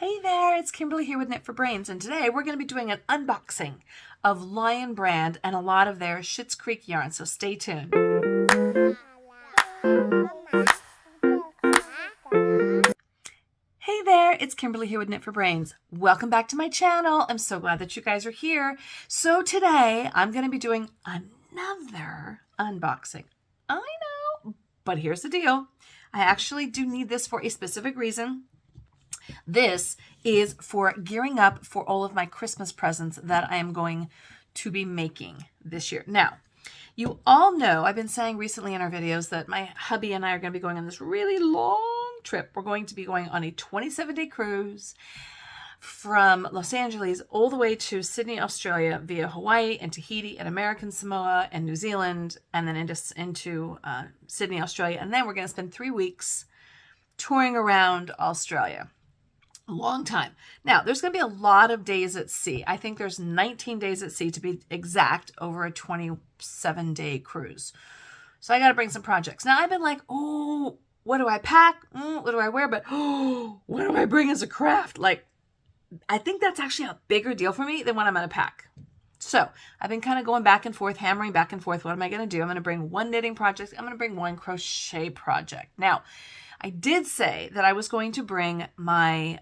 Hey there, it's Kimberly here with Knit for Brains, and today we're going to be doing an unboxing of Lion Brand and a lot of their Schitt's Creek yarn, so stay tuned. Hey there, it's Kimberly here with Knit for Brains. Welcome back to my channel. I'm so glad that you guys are here. So today I'm going to be doing another unboxing. I know, but here's the deal. I actually do need this for a specific reason. This is for gearing up for all of my Christmas presents that I am going to be making this year. Now, you all know, I've been saying recently in our videos that my hubby and I are going to be going on this really long trip. We're going to be going on a 27-day cruise from Los Angeles all the way to Sydney, Australia, via Hawaii and Tahiti and American Samoa and New Zealand, and then into Sydney, Australia. And then we're going to spend 3 weeks touring around Australia. Long time. Now, there's going to be a lot of days at sea. I think there's 19 days at sea to be exact over a 27-day cruise. So I got to bring some projects. Now, I've been like, oh, what do I pack? What do I wear? But what do I bring as a craft? Like, I think that's actually a bigger deal for me than what I'm going to pack. So I've been kind of going back and forth, hammering back and forth. What am I going to do? I'm going to bring one knitting project. I'm going to bring one crochet project. Now, I did say that I was going to bring my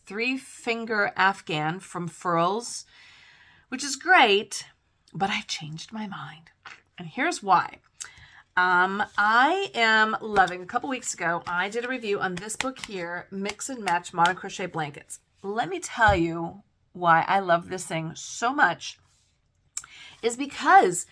3-finger Afghan from Furls, which is great, but I've changed my mind. And here's why. I am loving, a couple weeks ago, I did a review on this book here, Mix and Match Modern Crochet Blankets. Let me tell you why I love this thing so much is because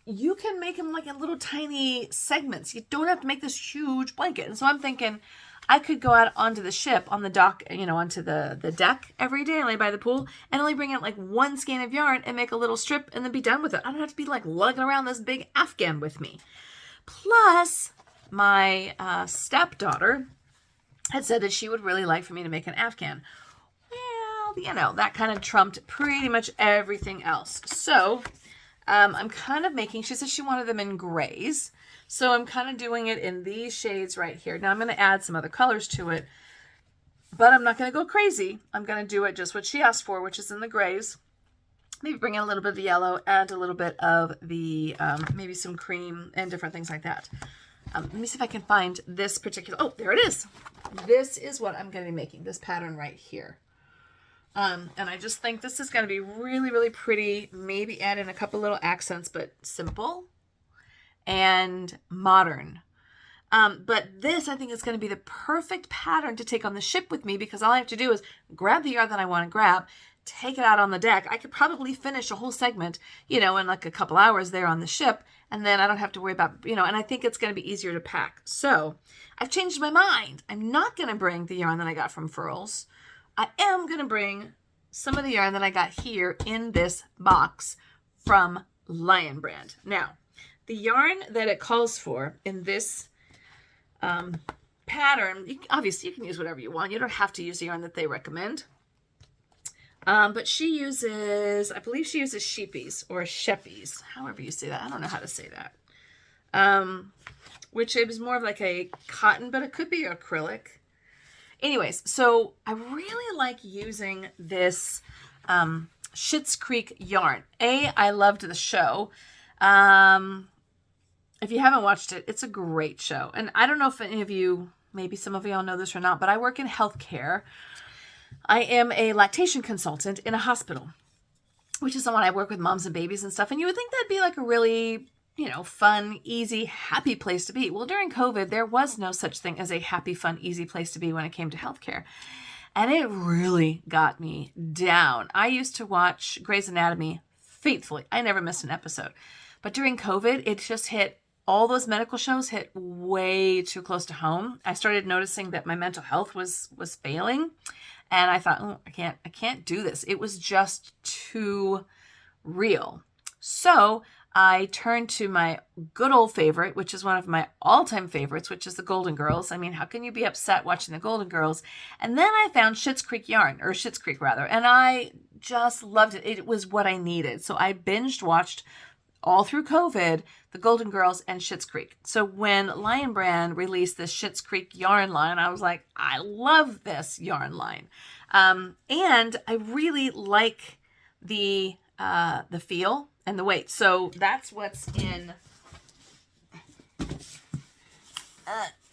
you can make them like in little tiny segments. You don't have to make this huge blanket. And so I'm thinking I could go out onto the ship, on the dock, onto the deck every day and lay by the pool and only bring out like one skein of yarn and make a little strip and then be done with it. I don't have to be like lugging around this big Afghan with me. Plus, my stepdaughter had said that she would really like for me to make an Afghan. Well, that kind of trumped pretty much everything else. So I'm kind of making, she said she wanted them in grays. So I'm kind of doing it in these shades right here. Now I'm going to add some other colors to it, but I'm not going to go crazy. I'm going to do it just what she asked for, which is in the grays. Maybe bring in a little bit of the yellow, add a little bit of the, maybe some cream and different things like that. Let me see if I can find this particular, oh, there it is. This is what I'm going to be making, this pattern right here. And I just think this is going to be really, really pretty. Maybe add in a couple little accents, but simple and modern. But this, I think, is going to be the perfect pattern to take on the ship with me because all I have to do is grab the yarn that I want to grab, take it out on the deck. I could probably finish a whole segment, in like a couple hours there on the ship. And then I don't have to worry about, and I think it's going to be easier to pack. So I've changed my mind. I'm not going to bring the yarn that I got from Furls. I am going to bring some of the yarn that I got here in this box from Lion Brand. Now, the yarn that it calls for in this pattern, obviously you can use whatever you want. You don't have to use the yarn that they recommend. But she uses, I believe she uses sheepies or sheppies, however you say that. I don't know how to say that. Which is more of like a cotton, but it could be acrylic. Anyways, so I really like using this Schitt's Creek yarn. I loved the show. If you haven't watched it, it's a great show. And I don't know if any of you, maybe some of y'all know this or not, but I work in healthcare. I am a lactation consultant in a hospital, which is someone I work with moms and babies and stuff. And you would think that'd be like a really fun, easy, happy place to be. Well, during COVID, there was no such thing as a happy, fun, easy place to be when it came to healthcare. And it really got me down. I used to watch Grey's Anatomy faithfully. I never missed an episode. But during COVID, it just hit, all those medical shows hit way too close to home. I started noticing that my mental health was failing. And I thought, oh, I can't do this. It was just too real. So I turned to my good old favorite, which is one of my all-time favorites, which is the Golden Girls. I mean, how can you be upset watching the Golden Girls? And then I found Schitt's Creek yarn, or Schitt's Creek rather, and I just loved it. It was what I needed. So I binged watched all through COVID, the Golden Girls and Schitt's Creek. So when Lion Brand released this Schitt's Creek yarn line, I was like, I love this yarn line. And I really like the feel and the weight. So that's what's in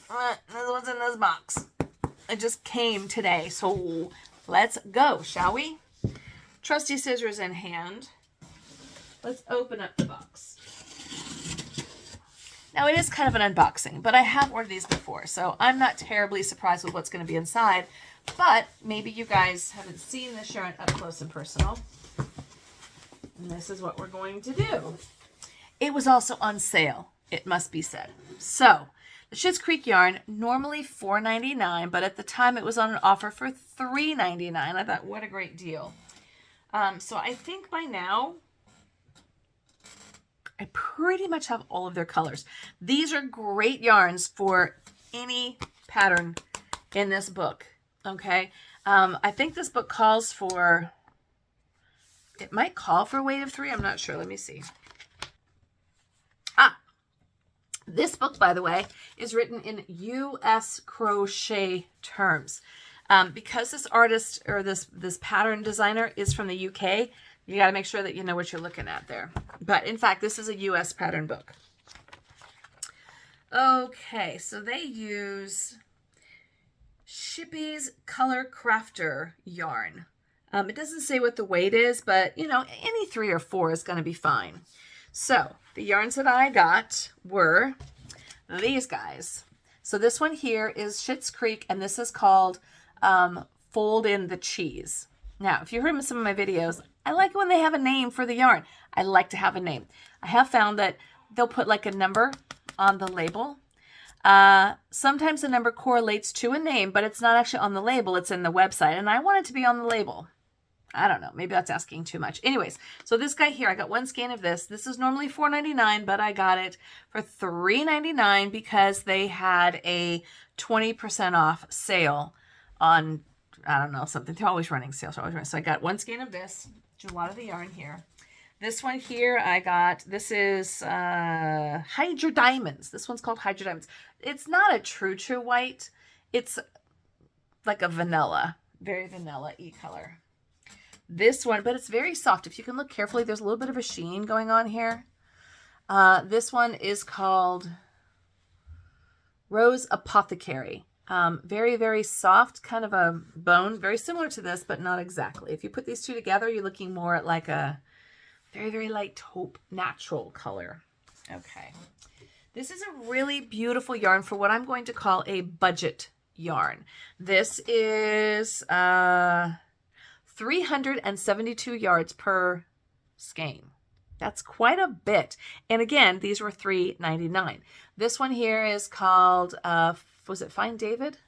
what's in this box. It just came today. So let's go, shall we? Trusty scissors in hand. Let's open up the box. Now it is kind of an unboxing, but I have ordered these before, so I'm not terribly surprised with what's going to be inside. But maybe you guys haven't seen this yarn up close and personal. And this is what we're going to do. It was also on sale, it must be said. So the Schitt's Creek yarn, normally $4.99, but at the time it was on an offer for $3.99. I thought, what a great deal. So I think by now, I pretty much have all of their colors. These are great yarns for any pattern in this book, okay? I think this book calls for, it might call for a weight of 3. I'm not sure. Let me see. This book, by the way, is written in U.S. crochet terms. Because this artist or this pattern designer is from the UK, you got to make sure that you know what you're looking at there. But in fact, this is a U.S. pattern book. Okay, so they use Shippy's Color Crafter yarn. It doesn't say what the weight is, but you know, any 3 or 4 is going to be fine. So the yarns that I got were these guys. So this one here is Schitt's Creek, and this is called Fold in the Cheese. Now, if you heard some of my videos, I like it when they have a name for the yarn. I like to have a name. I have found that they'll put like a number on the label. Sometimes the number correlates to a name, but it's not actually on the label. It's in the website, and I want it to be on the label. I don't know. Maybe that's asking too much. Anyways, so this guy here, I got one skein of this. This is normally $4.99, but I got it for $3.99 because they had a 20% off sale on, I don't know, something. They're always running sales. So I got one skein of this. Do a lot of the yarn here. This one here I got, this is Hydra Diamonds. This one's called Hydra Diamonds. It's not a true white. It's like a vanilla, very vanilla-y color. This one, but it's very soft. If you can look carefully, there's a little bit of a sheen going on here. This one is called Rose Apothecary. Very, very soft, kind of a bone, very similar to this, but not exactly. If you put these two together, you're looking more at like a very, very light taupe natural color. Okay. This is a really beautiful yarn for what I'm going to call a budget yarn. This is 372 yards per skein. That's quite a bit. And again, these were $3.99. This one here is called, was it Find David?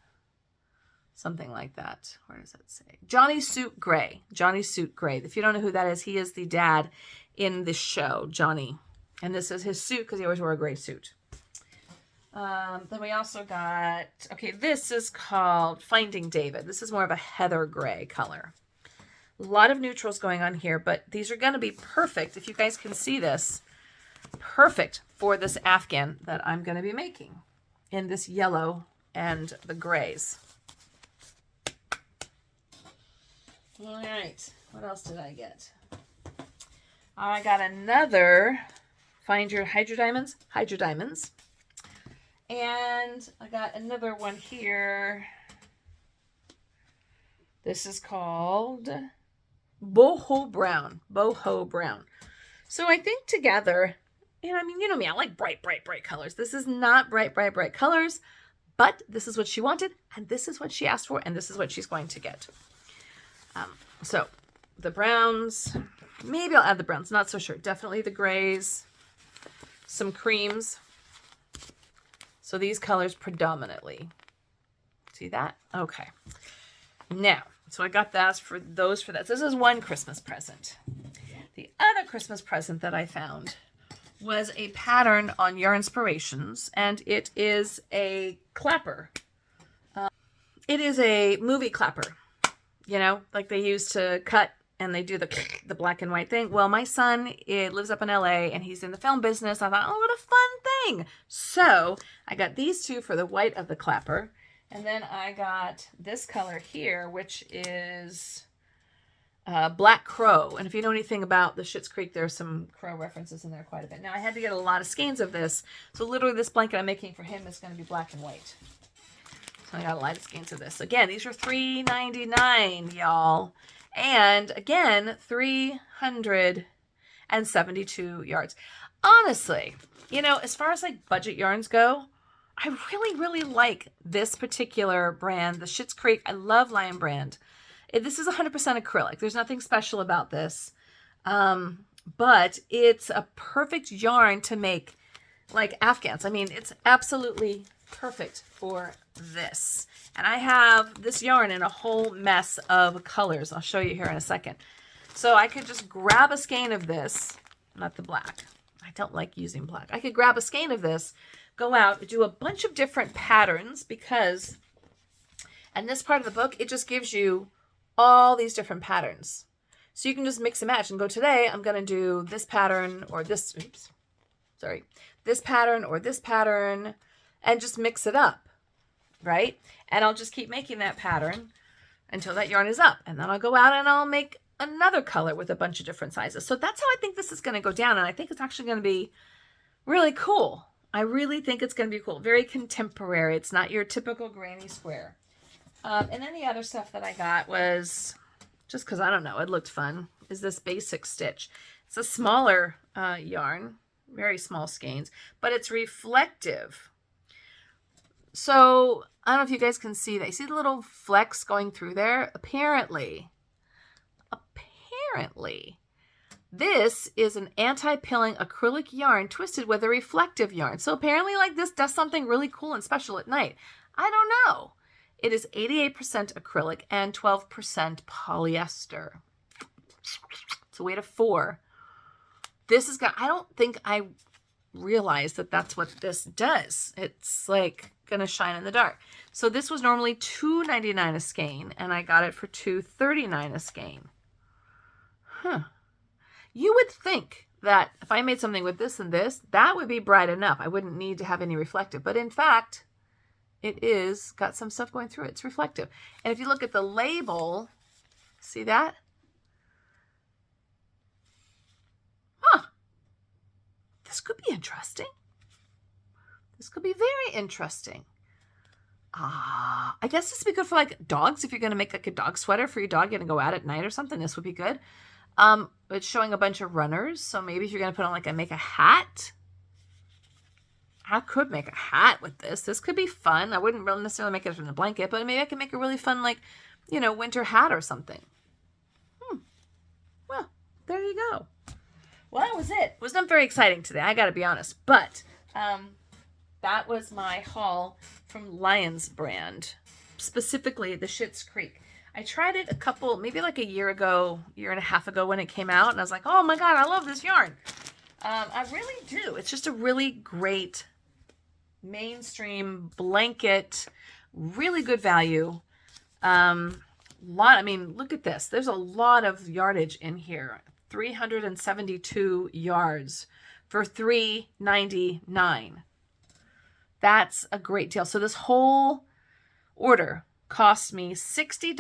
Something like that. Where does that say? Johnny Suit Gray. Johnny Suit Gray. If you don't know who that is, he is the dad in the show, Johnny. And this is his suit because he always wore a gray suit. Then we also got, okay, this is called Finding David. This is more of a heather gray color. A lot of neutrals going on here, but these are going to be perfect, if you guys can see this, perfect for this Afghan that I'm going to be making in this yellow and the grays. All right, what else did I get? I got another Find Your Hydra Diamonds. Hydra Diamonds. And I got another one here. This is called Boho Brown. Boho Brown. So I think together, and I mean, you know me, I like bright, bright, bright colors. This is not bright, bright, bright colors, but this is what she wanted, and this is what she asked for, and this is what she's going to get. So the browns, maybe I'll add the browns, not so sure. Definitely the grays, some creams. So these colors predominantly. See that? Okay. Now, so I got that for those for that. This is one Christmas present. The other Christmas present that I found was a pattern on Yarnspirations, and it is a clapper. It is a movie clapper, you know, like they used to cut and they do the black and white thing. Well, my son, it lives up in LA and he's in the film business. I thought, oh, what a fun thing. So I got these two for the white of the clapper. And then I got this color here, which is Black Crow. And if you know anything about the Schitt's Creek, there's some crow references in there quite a bit. Now I had to get a lot of skeins of this. So literally this blanket I'm making for him is going to be black and white. So I got a lot of skeins of this. Again, these are $3.99, y'all. And again, 372 yards. Honestly, you know, as far as like budget yarns go, I really, really like this particular brand, the Schitt's Creek. I love Lion Brand. This is 100% acrylic. There's nothing special about this. But it's a perfect yarn to make like Afghans. I mean, it's absolutely perfect for this. And I have this yarn in a whole mess of colors. I'll show you here in a second. So I could just grab a skein of this, not the black. I don't like using black. I could grab a skein of this, go out, do a bunch of different patterns because, and this part of the book, it just gives you all these different patterns. So you can just mix and match and go, today I'm going to do this pattern or this, this pattern or this pattern, and just mix it up, right? And I'll just keep making that pattern until that yarn is up. And then I'll go out and I'll make another color with a bunch of different sizes. So that's how I think this is going to go down. And I think it's actually going to be really cool. I really think it's going to be cool. Very contemporary. It's not your typical granny square. And then the other stuff that I got was, just because I don't know, it looked fun, is this basic stitch. It's a smaller yarn, very small skeins, but it's reflective. So I don't know if you guys can see that. You see the little flecks going through there? Apparently, this is an anti-pilling acrylic yarn twisted with a reflective yarn. So apparently like this does something really cool and special at night. I don't know. It is 88% acrylic and 12% polyester. It's a weight of 4. This is got, I don't think I realized that that's what this does. It's like gonna shine in the dark. So this was normally $2.99 a skein and I got it for $2.39 a skein. You would think that if I made something with this and this, that would be bright enough. I wouldn't need to have any reflective, but in fact, it is got some stuff going through it. It's reflective. And if you look at the label, see that? This could be interesting. This could be very interesting. I guess this would be good for like dogs. If you're going to make like a dog sweater for your dog, you're going to go out at night or something, this would be good. It's showing a bunch of runners. So maybe if you're going to put on like make a hat, I could make a hat with this. This could be fun. I wouldn't really necessarily make it from the blanket, but maybe I can make a really fun, like, you know, winter hat or something. Well, there you go. Well, that was it. It was not very exciting today, I got to be honest. But that was my haul from Lion's Brand, specifically the Schitt's Creek. I tried it a couple, maybe like a year ago, year and a half ago when it came out, and I was like, oh my God, I love this yarn. I really do. It's just a really great mainstream blanket, really good value. I mean, look at this. There's a lot of yardage in here. 372 yards for $3.99. That's a great deal. So this whole order cost me $60.69.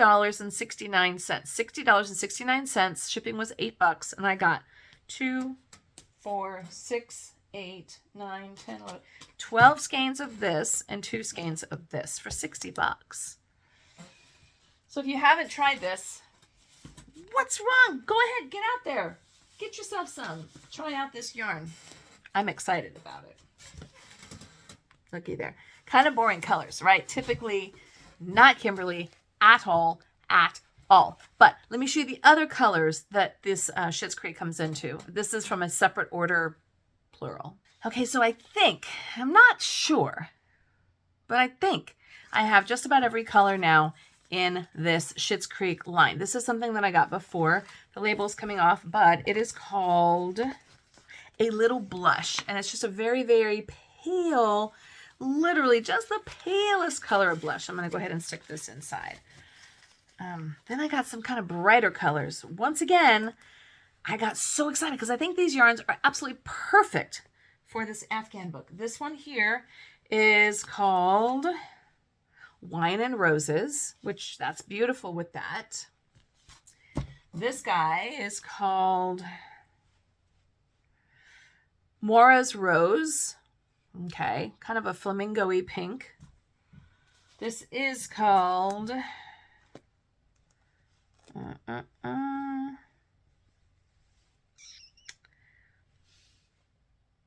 $60.69. Shipping was $8, and I got 2, 4, 6, 8, 9, 10, 11, 12 skeins of this and 2 skeins of this for $60. So if you haven't tried this, what's wrong? Go ahead, get out there. Get yourself some. Try out this yarn. I'm excited about it. Looky there. Kind of boring colors, right? Typically not Kimberly at all, But let me show you the other colors that this Schitt's Creek comes into. This is from a separate order, plural. Okay, so I think, I'm not sure, but I think I have just about every color now in this Schitt's Creek line. This is something that I got before. The label's coming off, but it is called A Little Blush. And it's just a very, very pale, literally just the palest color of blush. I'm going to go ahead and stick this inside. Then I got some kind of brighter colors. Once again, I got so excited because I think these yarns are absolutely perfect for this Afghan book. This one here is called Wine and Roses, which that's beautiful with that. This guy is called Mora's Rose. Okay, kind of a flamingo-y pink. This is called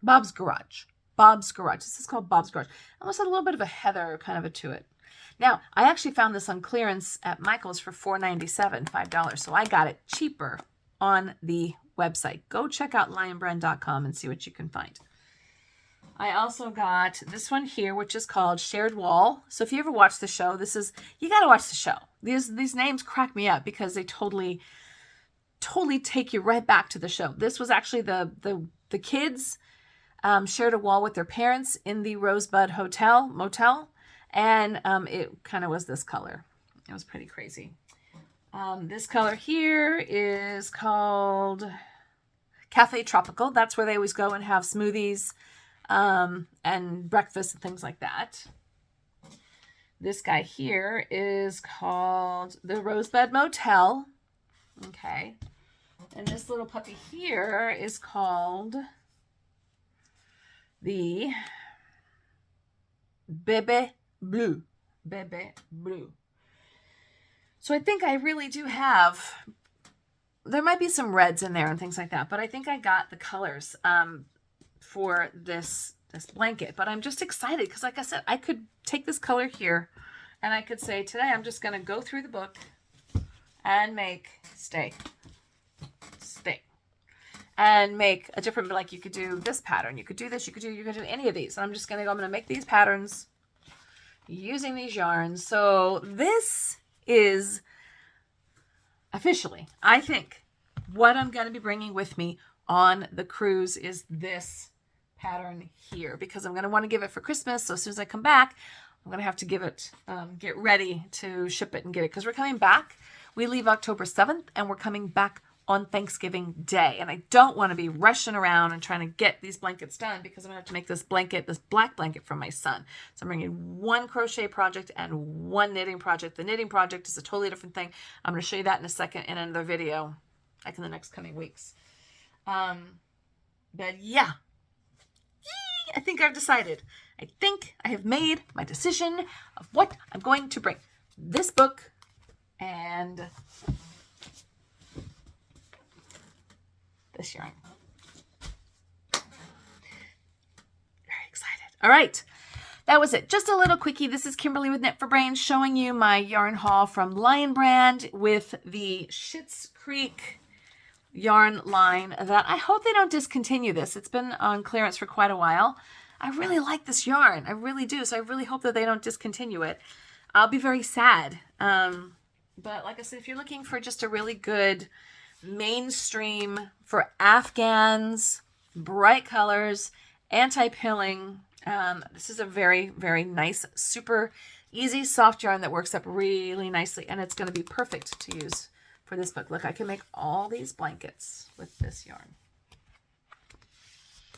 Bob's Garage. Bob's Garage. This is called Bob's Garage. Almost had a little bit of a heather kind of a to it. Now, I actually found this on clearance at Michael's for $4.97, $5. So I got it cheaper on the website. Go check out lionbrand.com and see what you can find. I also got this one here, which is called Shared Wall. So if you ever watch the show, you got to watch the show. These names crack me up because they totally take you right back to the show. This was actually the kids shared a wall with their parents in the Rosebud Motel. And it kind of was this color. It was pretty crazy. This color here is called Cafe Tropical. That's where they always go and have smoothies and breakfast and things like that. This guy here is called the Rosebud Motel. Okay. And this little puppy here is called the Bebe Blue. Bebe Blue. So I think I really do have, there might be some reds in there and things like that, but I think I got the colors for this blanket. But I'm just excited because, like I said, I could take this color here and I could say, today I'm just going to go through the book and make stay. And make a different, like you could do this pattern. You could do this. You could do any of these. And I'm just going to go, I'm going to make these patterns using these yarns. So this is officially, I think, what I'm going to be bringing with me on the cruise is this pattern here, because I'm going to want to give it for Christmas. So as soon as I come back, I'm going to have to give it, get ready to ship it and get it, because we're coming back. We leave October 7th and we're coming back on Thanksgiving Day. And I don't want to be rushing around and trying to get these blankets done, because I'm going to have to make this blanket, this black blanket for my son. So I'm bringing one crochet project and one knitting project. The knitting project is a totally different thing. I'm going to show you that in a second in another video, like in the next coming weeks. But yeah, I think I've decided. I think I have made my decision of what I'm going to bring. This book and this yarn. Very excited. All right. That was it. Just a little quickie. This is Kimberly with Knit for Brains showing you my yarn haul from Lion Brand with the Schitt's Creek yarn line that I hope they don't discontinue this. It's been on clearance for quite a while. I really like this yarn. I really do. So I really hope that they don't discontinue it. I'll be very sad. But like I said, if you're looking for just a really good mainstream for Afghans, bright colors, anti-pilling, this is a very, very nice, super easy, soft yarn that works up really nicely. And it's going to be perfect to use for this book. Look, I can make all these blankets with this yarn.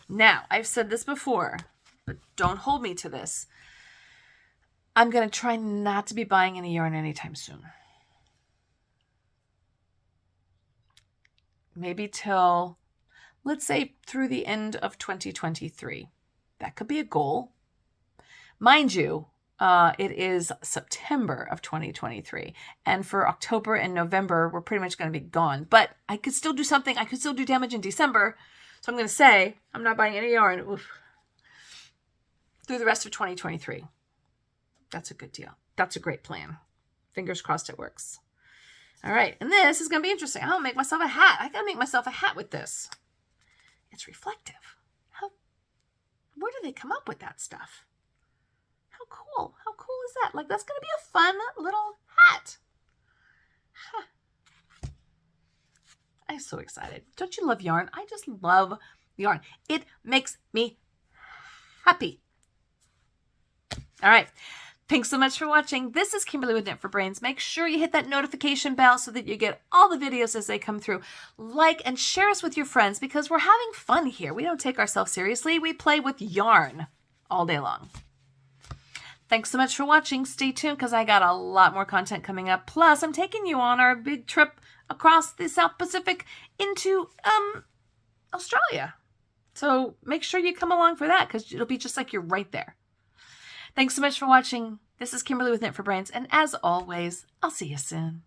Now, I've said this before, but don't hold me to this. I'm going to try not to be buying any yarn anytime soon. Maybe till, let's say, through the end of 2023. That could be a goal. Mind you, it is September of 2023. And for October and November, we're pretty much going to be gone. But I could still do something. I could still do damage in December. So I'm going to say I'm not buying any yarn through the rest of 2023. That's a good deal. That's a great plan. Fingers crossed it works. All right. And this is going to be interesting. I'll make myself a hat. I got to make myself a hat with this. It's reflective. Where do they come up with that stuff? How cool. How cool is that? Like, that's going to be a fun little hat. Huh. I'm so excited. Don't you love yarn? I just love yarn. It makes me happy. All right. Thanks so much for watching. This is Kimberly with Knit for Brains. Make sure you hit that notification bell so that you get all the videos as they come through. Like and share us with your friends because we're having fun here. We don't take ourselves seriously. We play with yarn all day long. Thanks so much for watching. Stay tuned because I got a lot more content coming up. Plus, I'm taking you on our big trip across the South Pacific into Australia. So make sure you come along for that because it'll be just like you're right there. Thanks so much for watching. This is Kimberly with Knit for Brains. And as always, I'll see you soon.